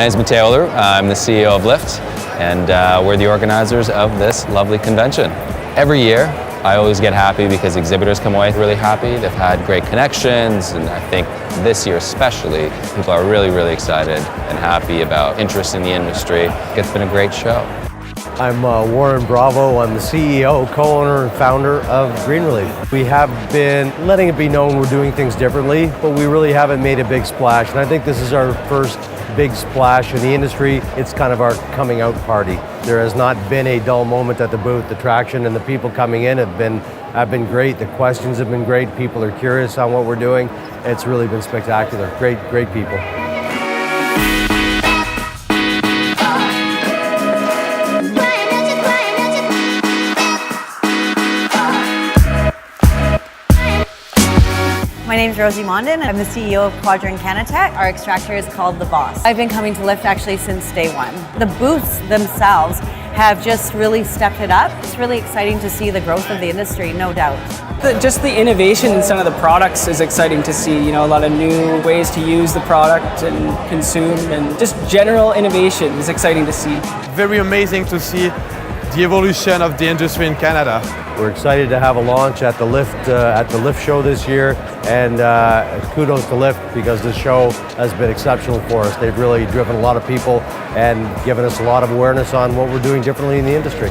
name is Mateo. I'm the CEO of Lyft, and we're the organizers of this lovely convention. Every year, I always get happy because exhibitors come away really happy. They've had great connections, and I think this year especially, people are really, really excited and happy about interest in the industry. It's been a great show. I'm Warren Bravo. I'm the CEO, co-owner, and founder of Green Relief. We have been letting it be known we're doing things differently, but we really haven't made a big splash. And I think this is our first big splash in the industry. It's kind of our coming out party. There has not been a dull moment at the booth. The traction and the people coming in have been great. The questions have been great. People are curious on what we're doing. It's really been spectacular. Great people. My name is Rosie Mondin. I'm the CEO of Quadrant Canatech. Our extractor is called The Boss. I've been coming to Lyft actually since day one. The booths themselves have just really stepped it up. It's really exciting to see the growth of the industry, no doubt. Just the innovation in some of the products is exciting to see. You know, a lot of new ways to use the product and consume, and just general innovation is exciting to see. Very amazing to see the evolution of the industry in Canada. We're excited to have a launch at the Lyft show this year, and kudos to Lyft because this show has been exceptional for us. They've really driven a lot of people and given us a lot of awareness on what we're doing differently in the industry.